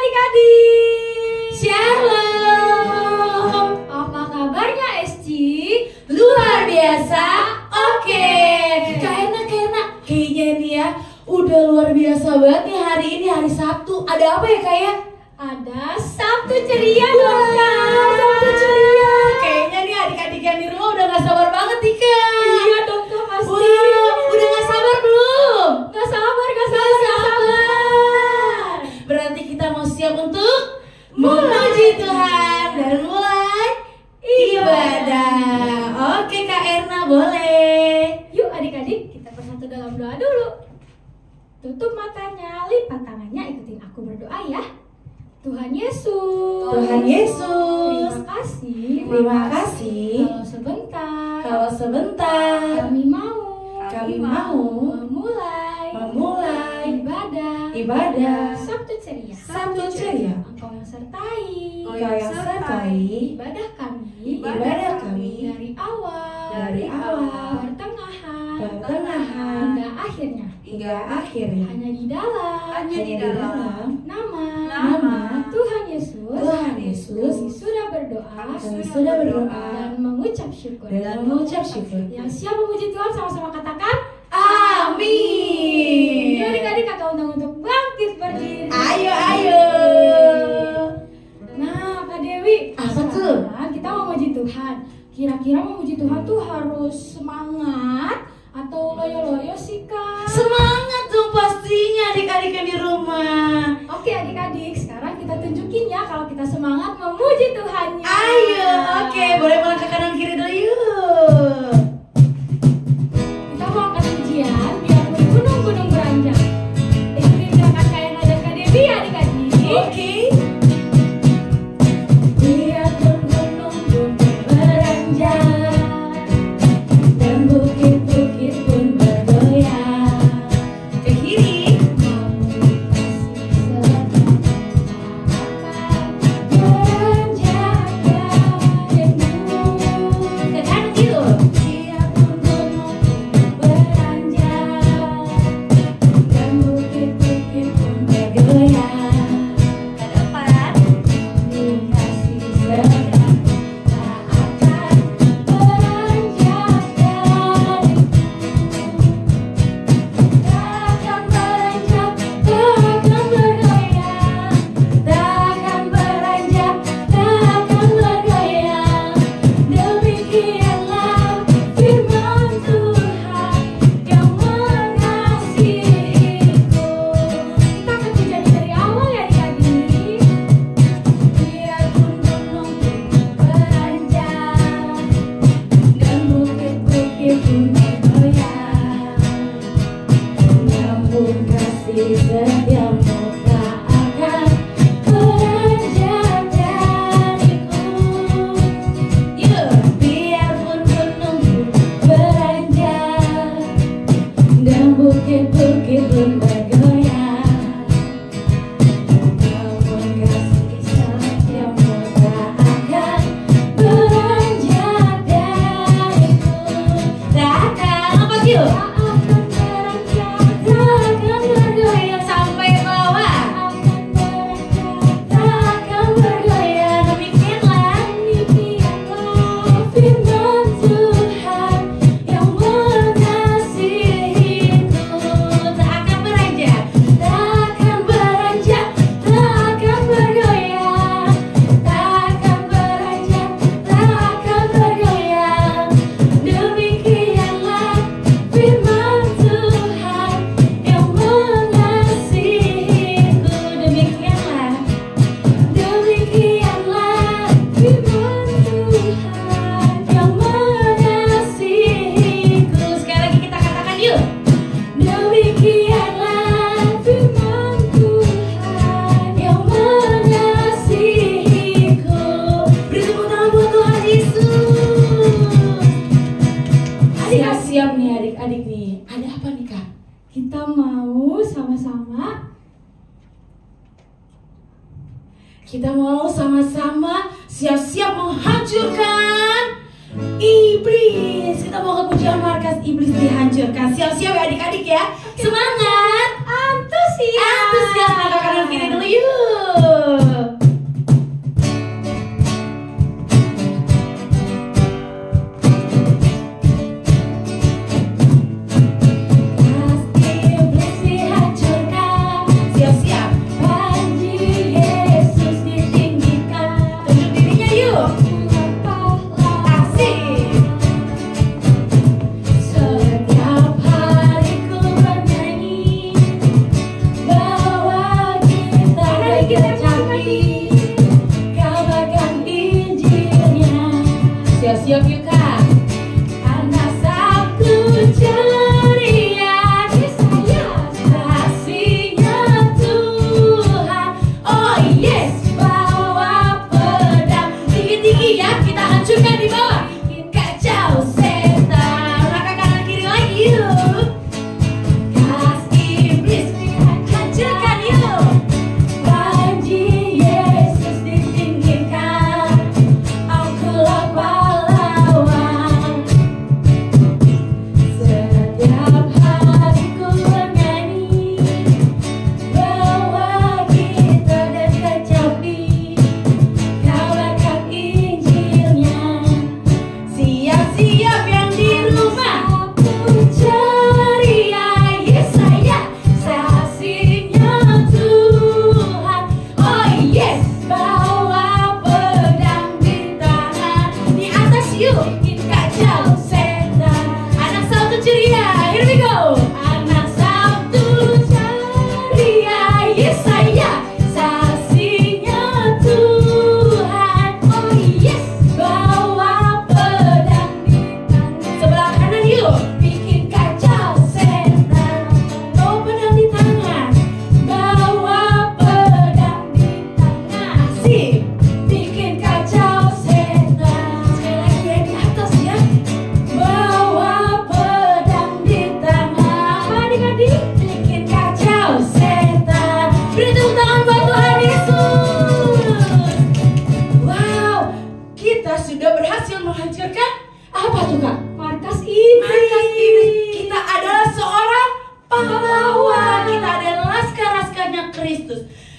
adik-adik. Shalom. Apa kabarnya Esci? Luar biasa. Oke. Kayaknya kayaknya nih ya udah luar biasa banget nih hari ini, hari Sabtu. Ada apa ya kayak? Ada Sabtu ceria dong Kak. Sabtu ceria. Kayaknya nih adik-adik yang di rumah udah gak sabar banget nih Kak. Iya dong Kak pasti. Wah, udah gak sabar belum? Gak sabar. Berarti kita mau siap untuk memuji Tuhan dan mulai ibadah. Oke Kak Erna, boleh. Yuk adik-adik kita bersatu dalam doa dulu. Tutup matanya, lipat tangannya, ikutin aku berdoa ya. Tuhan Yesus. Tuhan Yesus. Terima kasih. Terima kasih. Kalau sebentar. Kami mau memulai ibadah Sabtu ceria. Sabtu ceria. Engkau yang sertai ibadah kami dari awal pertengahan hingga akhirnya hanya di dalam nama Tuhan Yesus. Kami sudah berdoa dan mengucap syukur. Yang siap memuji Tuhan sama-sama katakan Amin. Yuk adik-adik kakak undang untuk bangkit berdiri. Ayo. Nah Kak Dewi, Apa tuh? sekarang kita mau memuji Tuhan. Kira-kira memuji Tuhan tuh harus semangat atau loyo-loyo sih Kak? Semangat dong pastinya adik-adik yang di rumah. Oke adik-adik, sekarang kita tunjukin ya kalau kita semangat memuji Tuhannya. Ayo, oke, boleh melangkah kanan kiri dulu yuk. Kita mau angkat pujian biar gunung-gunung beranjak. Ikutin gerakan kayak Nada Kak Dewi ya adik-adik. Oke. Biar gunung-gunung beranjak dan bukit-bukit pun bergoyang. Ke kiri. Ke kanan gitu. Ke depan. Demikianlah firman Tuhan yang mengasihiku. Kita akan pujian dari awal ya adik-adik. Biarpun gunung beranjak dan bukit-bukit pun bergoyang, namun kasih setiamu tak akan beranjak dariku. Biarpun gunung beranjak dan bukit-bukit pun bergoyang, namun kasih setiamu tak akan beranjak dariku. Takkan apa yuk? Tak akan bergoyang Sampai bawah. tak akan bergoyang. Demikianlah firman Tuhan yang mengasihiku. Tak akan beranjak. Tak akan beranjak, tak akan bergoyang. Tak akan beranjak, tak akan bergoyang. Demikianlah firman Tuhan yang mengasihiku. Demikianlah firman Tuhan yang mengasihiku. Sekali lagi kita katakan yuk. Demikianlah firman Tuhan yang mengasihiku. Beri tepuk tangan buat Tuhan Yesus. Siap-siap nih adik-adik nih. Ada apa nih Kak? Kita mau sama-sama siap-siap menghancurkan iblis. Kita mau ke pujian markas iblis dihancurkan. Siap-siap ya adik-adik ya. Semangat. antusias. Angkat kanan kiri dulu yuk.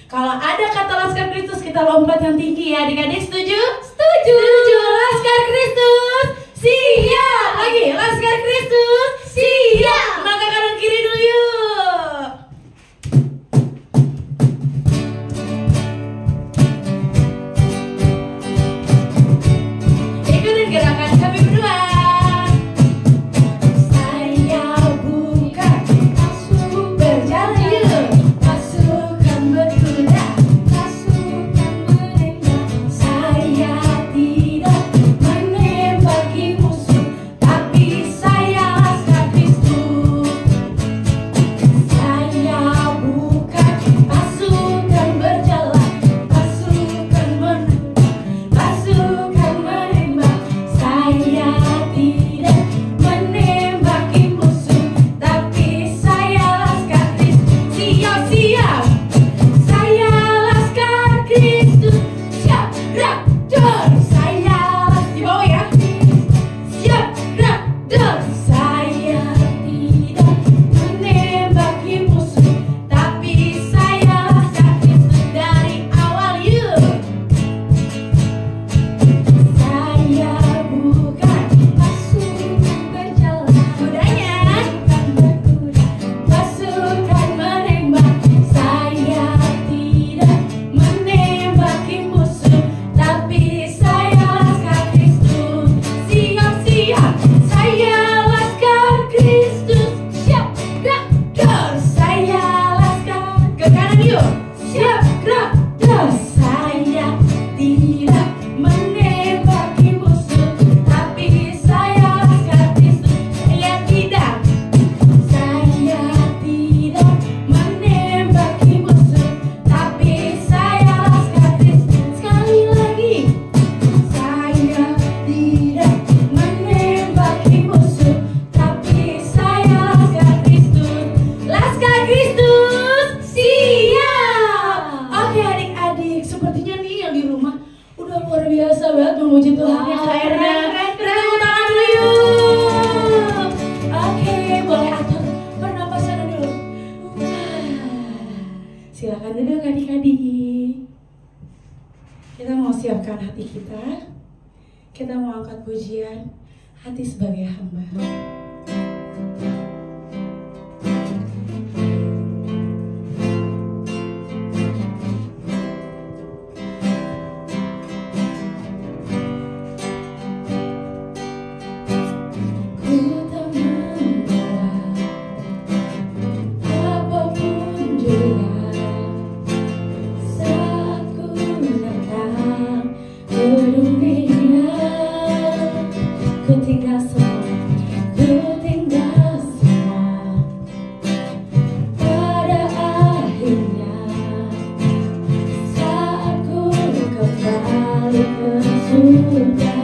Kalau ada kata Laskar Kristus, kita lompat yang tinggi ya. Adik-adik setuju? Setuju. Setuju. Laskar Kristus siap. Lagi, Laskar Kristus siap. Langkah kanan kiri dulu yuk. Ikutin gerakan kami berdua. Saya bukan pasukan berjalan yuk. Pasukan berkuda, Pasukan menembak. saya tidak menembaki musuh, tapi saya Laskar Kristus. Saya bukan pasukan berjalan, pasukan menembak. Saya tidak menembaki musuh, tapi saya Laskar Kristus. Siap-siap. Saya Laskar Kristus. Siap, gerak, dor. Saya di bawah ya. Siap, gerak, dor. Saya tidak menembaki musuh, tapi saya Laskar Kristus dari awal yuk. Saya bukan Pasukan berjalan. kudanya, Berkuda. pasukan menembak. Saya tidak menembaki musuh, tapi saya Laskar Kristus. Siap-siap. Saya Laskar Kristus. Siap, gerak, dor. Saya Laskar. Ke kanan yuk. Siap, gerak, dor. Saya tidak menembaki musuh, tapi saya Laskar Kristus. Lihat tidak. Saya tidak menembaki musuh, tapi saya Laskar Kristus. Sekali lagi. Saya tidak menembaki musuh, tapi saya Laskar Kristus. Laskar Kristus siap. Oke adik-adik, sepertinya nih yang di rumah udah luar biasa banget memuji Tuhan ya Kak Erna. Tepuk tangan dulu yuk. Oke, boleh atur pernapasan dulu. Silakan duduk adik-adik. Kita mau siapkan hati kita. Kita mau angkat pujian hati sebagai hamba. Ku tak membawa apapun juga saat ku datang ke dunia. Ku tinggal semua, ku tinggal semua. Pada akhirnya saat ku kembali ke surga,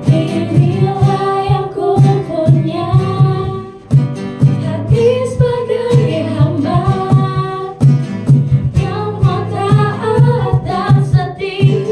inilah yang ku punya, hati sebagai hamba yang mau taat dan setia.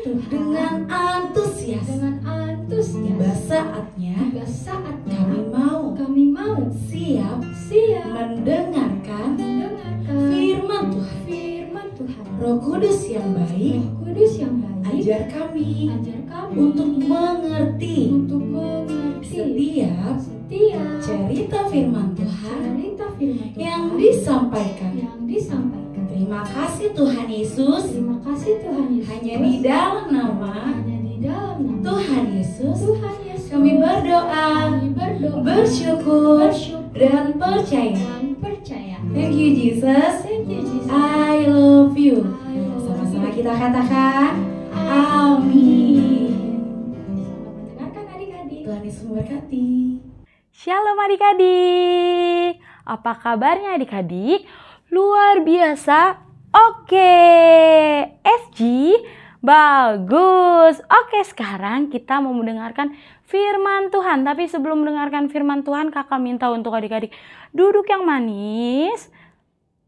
Tuhan dengan antusias. dengan antusias. Tiba saatnya Tiba saatnya kami mau siap mendengarkan mendengarkan firman Tuhan. firman Tuhan. Roh Kudus yang baik Roh Kudus yang baik ajar kami ajar kami untuk mengerti untuk mengerti setiap cerita firman Tuhan cerita firman Tuhan yang disampaikan. Terima kasih Tuhan Yesus. Terima kasih Tuhan Yesus. Hanya di dalam nama Tuhan Yesus kami berdoa, bersyukur dan percaya. Thank you Jesus. I love you. Sama-sama kita katakan amin. Selamat mendengarkan adik-adik. Tuhan Yesus memberkati. Shalom adik-adik. Apa kabarnya adik-adik? Luar biasa. Oke. SG bagus. Oke, sekarang kita mau mendengarkan firman Tuhan. Tapi sebelum mendengarkan firman Tuhan, kakak minta untuk adik-adik duduk yang manis.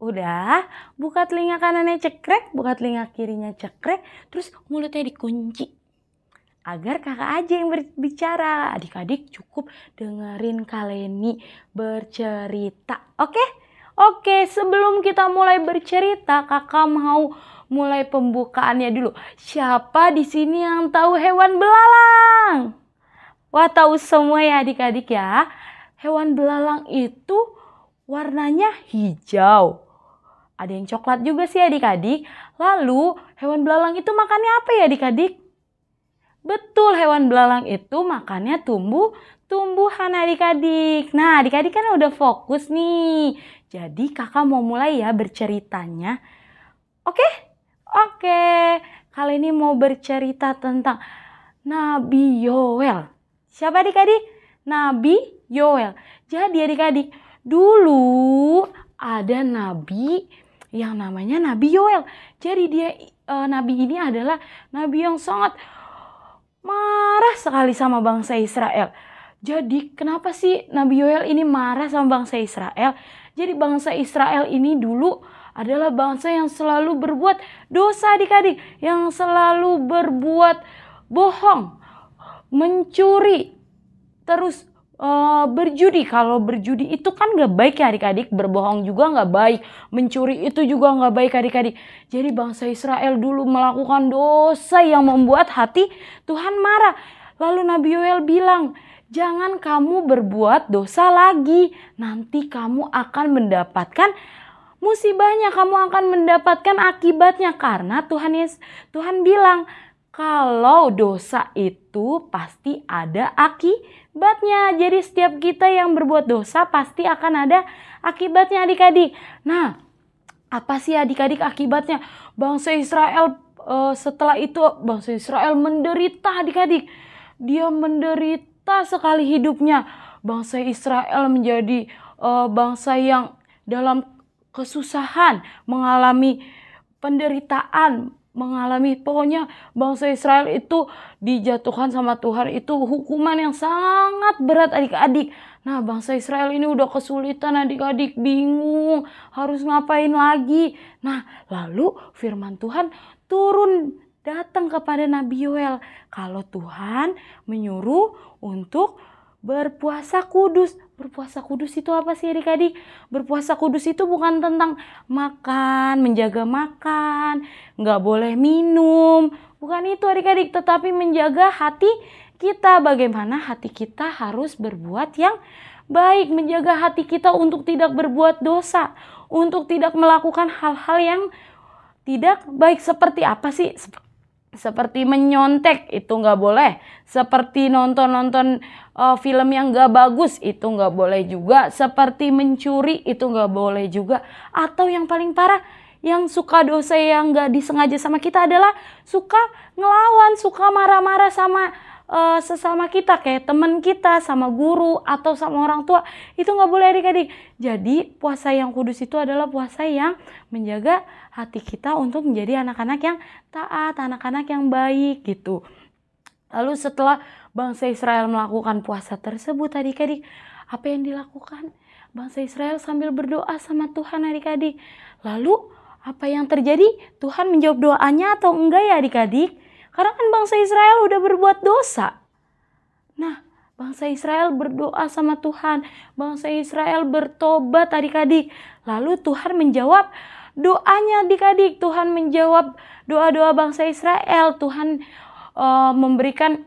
Udah, buka telinga kanannya cekrek, buka telinga kirinya cekrek, terus mulutnya dikunci. Agar kakak aja yang berbicara. Adik-adik cukup dengerin Kaleni bercerita. Oke, sebelum kita mulai bercerita, kakak mau mulai pembukaannya dulu. Siapa di sini yang tahu hewan belalang? Wah, tahu semua ya adik-adik ya. Hewan belalang itu warnanya hijau. Ada yang coklat juga sih adik-adik. Lalu hewan belalang itu makannya apa ya adik-adik? Betul, hewan belalang itu makannya tumbuhan adik-adik. Nah, adik-adik kan udah fokus nih. Jadi kakak mau mulai ya berceritanya. Oke. Kali ini mau bercerita tentang Nabi Yoel. Siapa adik-adik? Nabi Yoel. Jadi adik-adik, dulu ada nabi yang namanya Nabi Yoel. Jadi nabi ini adalah nabi yang sangat marah sekali sama bangsa Israel. Jadi kenapa sih Nabi Yoel ini marah sama bangsa Israel? Jadi bangsa Israel ini dulu adalah bangsa yang selalu berbuat dosa adik-adik. Yang selalu berbuat bohong, mencuri, terus berjudi. Kalau berjudi itu kan gak baik ya adik-adik. Berbohong juga gak baik. Mencuri itu juga gak baik adik-adik. Jadi bangsa Israel dulu melakukan dosa yang membuat hati Tuhan marah. Lalu Nabi Yoel bilang, jangan kamu berbuat dosa lagi. Nanti kamu akan mendapatkan musibahnya. Kamu akan mendapatkan akibatnya. Karena Tuhan bilang, kalau dosa itu pasti ada akibatnya. Jadi setiap kita yang berbuat dosa pasti akan ada akibatnya adik-adik. Nah, apa sih adik-adik akibatnya? Bangsa Israel setelah itu bangsa Israel menderita adik-adik. Dia menderita sekali hidupnya. Bangsa Israel menjadi bangsa yang dalam kesusahan, mengalami penderitaan, pokoknya bangsa Israel itu dijatuhkan sama Tuhan itu hukuman yang sangat berat adik-adik. Nah, bangsa Israel ini udah kesulitan adik-adik, bingung harus ngapain lagi. Nah, lalu firman Tuhan turun datang kepada Nabi Yoel. Kalau Tuhan menyuruh untuk berpuasa kudus. Berpuasa kudus itu apa sih adik-adik? Berpuasa kudus itu bukan tentang makan, menjaga makan, nggak boleh minum. Bukan itu adik-adik, tetapi menjaga hati kita. Bagaimana hati kita harus berbuat yang baik. Menjaga hati kita untuk tidak berbuat dosa. Untuk tidak melakukan hal-hal yang tidak baik. Seperti apa sih? Seperti menyontek itu nggak boleh. Seperti nonton film yang nggak bagus itu nggak boleh juga. Seperti mencuri itu nggak boleh juga. Atau yang paling parah, yang suka dosa yang nggak disengaja sama kita adalah suka ngelawan, suka marah-marah sama sesama kita, kayak teman kita, sama guru atau sama orang tua. Itu nggak boleh adik-adik. Jadi puasa yang kudus itu adalah puasa yang menjaga hati kita untuk menjadi anak-anak yang taat, anak-anak yang baik gitu. Lalu setelah bangsa Israel melakukan puasa tersebut adik-adik, apa yang dilakukan? Bangsa Israel sambil berdoa sama Tuhan adik-adik. Lalu apa yang terjadi? Tuhan menjawab doanya atau enggak ya adik-adik? Karena kan bangsa Israel udah berbuat dosa. Nah, bangsa Israel berdoa sama Tuhan. Bangsa Israel bertobat adik-adik. Lalu Tuhan menjawab doanya adik-adik. Tuhan menjawab doa-doa bangsa Israel. Tuhan memberikan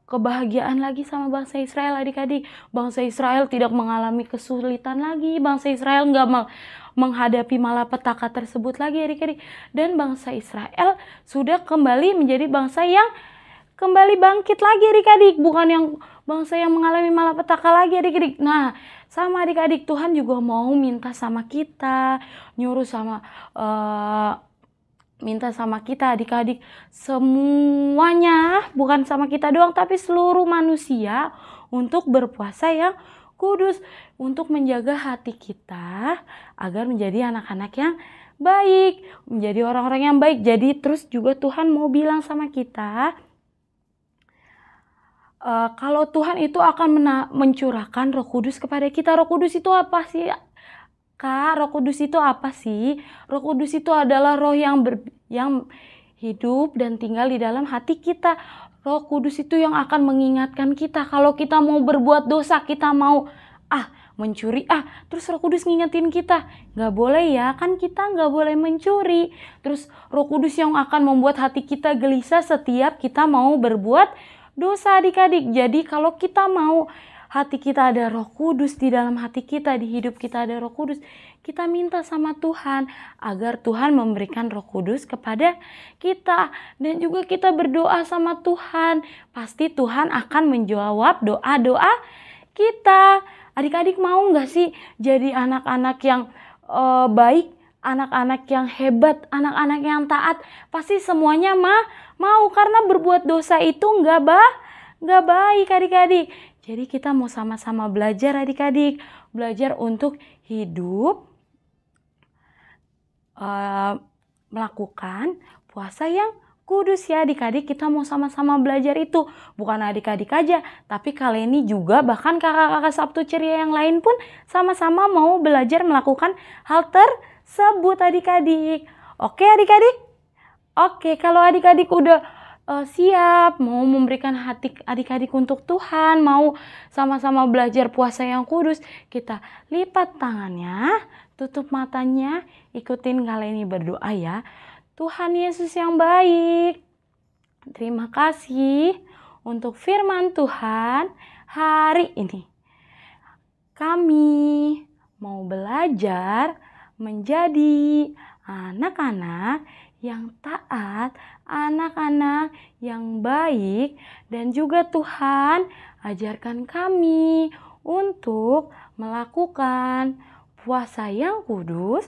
kebahagiaan lagi sama bangsa Israel adik-adik. Bangsa Israel tidak mengalami kesulitan lagi. Bangsa Israel nggak menghadapi malapetaka tersebut lagi adik-adik. Dan bangsa Israel sudah kembali menjadi bangsa yang kembali bangkit lagi adik-adik. Bukan yang bangsa yang mengalami malapetaka lagi adik-adik. Nah, sama adik-adik, Tuhan juga mau minta sama kita, minta sama kita adik-adik semuanya, bukan sama kita doang tapi seluruh manusia untuk berpuasa yang kudus, untuk menjaga hati kita agar menjadi anak-anak yang baik, menjadi orang-orang yang baik. Jadi terus juga Tuhan mau bilang sama kita, kalau Tuhan itu akan mencurahkan Roh Kudus kepada kita. Roh Kudus itu apa sih? Kak, Roh Kudus itu apa sih? Roh Kudus itu adalah roh yang hidup dan tinggal di dalam hati kita. Roh Kudus itu yang akan mengingatkan kita kalau kita mau berbuat dosa, kita mau mencuri, terus Roh Kudus ngingetin kita, nggak boleh ya, kan kita nggak boleh mencuri. Terus Roh Kudus yang akan membuat hati kita gelisah setiap kita mau berbuat dosa adik-adik. Jadi kalau kita mau hati kita ada Roh Kudus, di dalam hati kita, di hidup kita ada Roh Kudus, kita minta sama Tuhan agar Tuhan memberikan Roh Kudus kepada kita. Dan juga kita berdoa sama Tuhan, pasti Tuhan akan menjawab doa-doa kita. Adik-adik mau gak sih jadi anak-anak yang baik, anak-anak yang hebat, anak-anak yang taat? Pasti semuanya mau, karena berbuat dosa itu gak baik adik-adik. Jadi kita mau sama-sama belajar adik-adik, belajar untuk hidup, melakukan puasa yang kudus ya adik-adik. Kita mau sama-sama belajar itu, bukan adik-adik aja, tapi kali ini juga bahkan kakak-kakak Sabtu Ceria yang lain pun sama-sama mau belajar melakukan hal tersebut adik-adik. Oke adik-adik? Oke, kalau adik-adik udah siap mau memberikan hati adik-adik untuk Tuhan, mau sama-sama belajar puasa yang kudus, kita lipat tangannya, tutup matanya, ikutin kali ini berdoa ya. Tuhan Yesus yang baik, terima kasih untuk firman Tuhan hari ini. Kami mau belajar menjadi anak-anak yang taat, anak-anak yang baik, dan juga Tuhan ajarkan kami untuk melakukan puasa yang kudus.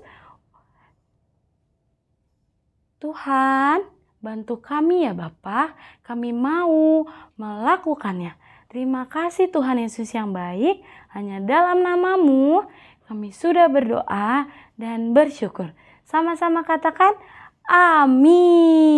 Tuhan bantu kami ya Bapa, kami mau melakukannya. Terima kasih Tuhan Yesus yang baik, hanya dalam nama-Mu kami sudah berdoa dan bersyukur. Sama-sama katakan amin.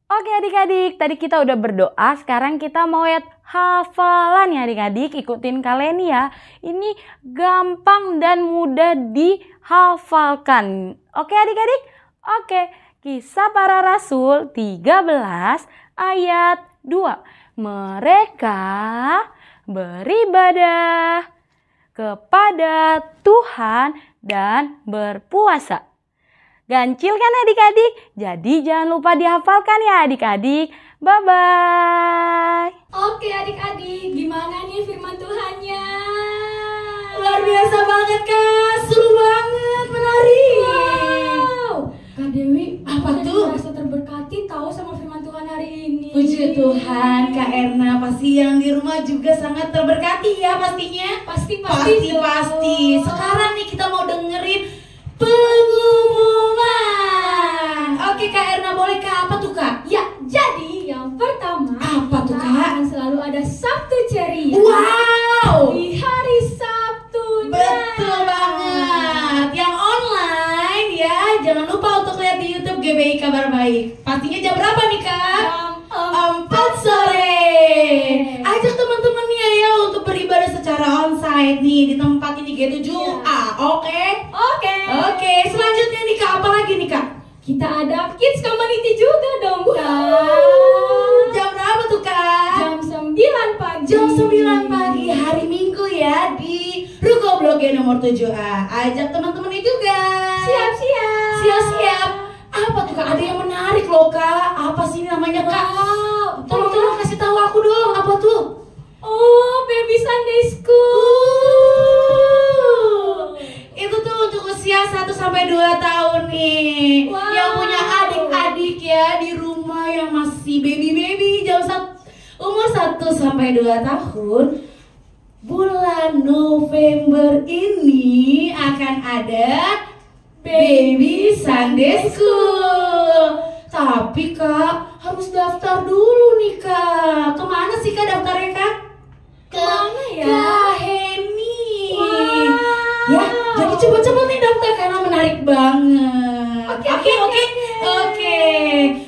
Oke adik-adik, tadi kita udah berdoa, sekarang kita mau lihat hafalan ya adik-adik. Ikutin kalian ya, ini gampang dan mudah dihafalkan. Oke adik-adik? Oke, Kisah Para Rasul 13 ayat 2. Mereka beribadah kepada Tuhan dan berpuasa. Gancil kan adik-adik? Jadi jangan lupa dihafalkan ya adik-adik. Bye-bye. Oke adik-adik, gimana nih firman Tuhannya? Luar biasa banget Kak, seru banget, menarik. Wow, Kak Dewi, Apa aku tuh? merasa terberkati tahu sama firman Tuhan hari ini. Puji Tuhan, Kak Erna, pasti yang di rumah juga sangat terberkati ya pastinya. Pasti. Pasti. Sekarang nih kita mau dengerin pengumuman. Oke Kak Erna, boleh Kak? Apa tuh Kak? Ya, jadi yang pertama, Apa tuh, kita Kak? akan selalu ada Sabtu Ceria. Wow, Di hari Sabtunya. betul banget. Yang online ya, jangan lupa untuk lihat di YouTube GBI Kabar Baik. Pastinya jam berapa nih Kak? Jam 4 sore. Ajak teman-temannya ya untuk beribadah secara onsite nih di tempat ini G7A. Oke. Oke. Oke, selanjutnya nih Kak, apa lagi nih Kak? kita ada kids community juga dong, Kak. Jam berapa tuh, Kak? Jam 9 pagi. Jam 9 pagi hari Minggu ya di Ruko Blok G nomor 7A. Ajak teman-temannya juga. Siap-siap. Siap-siap. Apa tuh, Kak? Ada yang menarik loh, Kak. Apa sih namanya, Kak? Wow, Tolong kasih tahu aku dong. Apa tuh? Oh, Baby Sunday School. Itu tuh untuk usia 1 sampai 2 tahun nih. Wow. Yang punya adik-adik ya di rumah yang masih baby-baby umur 1 sampai 2 tahun. Bulan November ini akan ada Baby Sunday School. Tapi Kak, harus daftar dulu nih Kak. Kemana sih Kak daftarnya Kak? Kemana ya? Kak Heni. Wow. Ya, jadi coba-coba nih daftar karena menarik banget. Oke.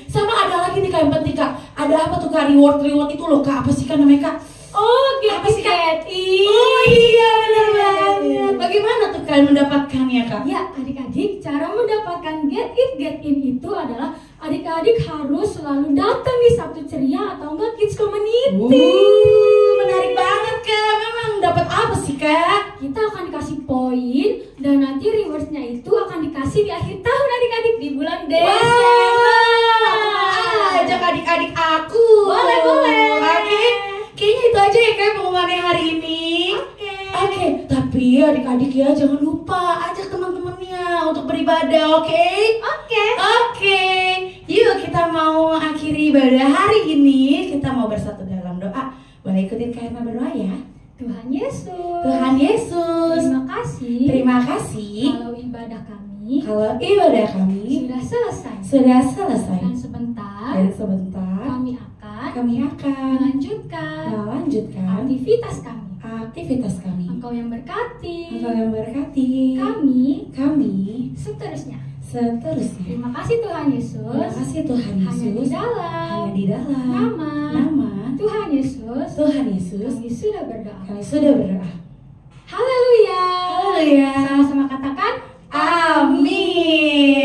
Sama ada lagi nih Kak yang penting Kak. Ada apa tuh Kak, reward itu loh Kak? Apa sih Kak namanya Kak? Oh, Apa sih, Kak? Get It. Oh iya, benar banget. Bagaimana tuh kalian mendapatkannya Kak? Ya, adik-adik, cara mendapatkan Get In itu adalah adik-adik harus selalu datang di Sabtu Ceria atau enggak Kids Community. Menarik banget Kak. Memang dapat apa sih Kak? Kita akan dikasih poin dan nanti rewards-nya itu akan dikasih di akhir tahun adik-adik di bulan Desember. Ajak adik-adik aku. Boleh. Oke. Kayaknya itu aja ya Kak pengumumannya hari ini. Oke. Tapi adik-adik ya jangan lupa ajak teman-temannya untuk beribadah, oke? Oke. Yuk kita mau akhiri ibadah hari ini. Kita mau bersatu dalam doa. Boleh ikutin Kak Irma berdoa ya? Tuhan Yesus. Tuhan Yesus. Terima kasih. Terima kasih. Kalau ibadah kami Kalau ibadah kami sudah selesai. sudah selesai. Dan sebentar Dan sebentar kami akan melanjutkan aktivitas kami. aktivitas kami. Engkau yang berkati. Engkau yang berkati Kami seterusnya. seterusnya. Terima kasih Tuhan Yesus. Terima kasih Tuhan Hanya di Yesus. dalam Hanya di dalam nama Tuhan Yesus. Tuhan Yesus Kami sudah berdoa. kami sudah berdoa. Haleluya. Haleluya. Sama-sama katakan Amin.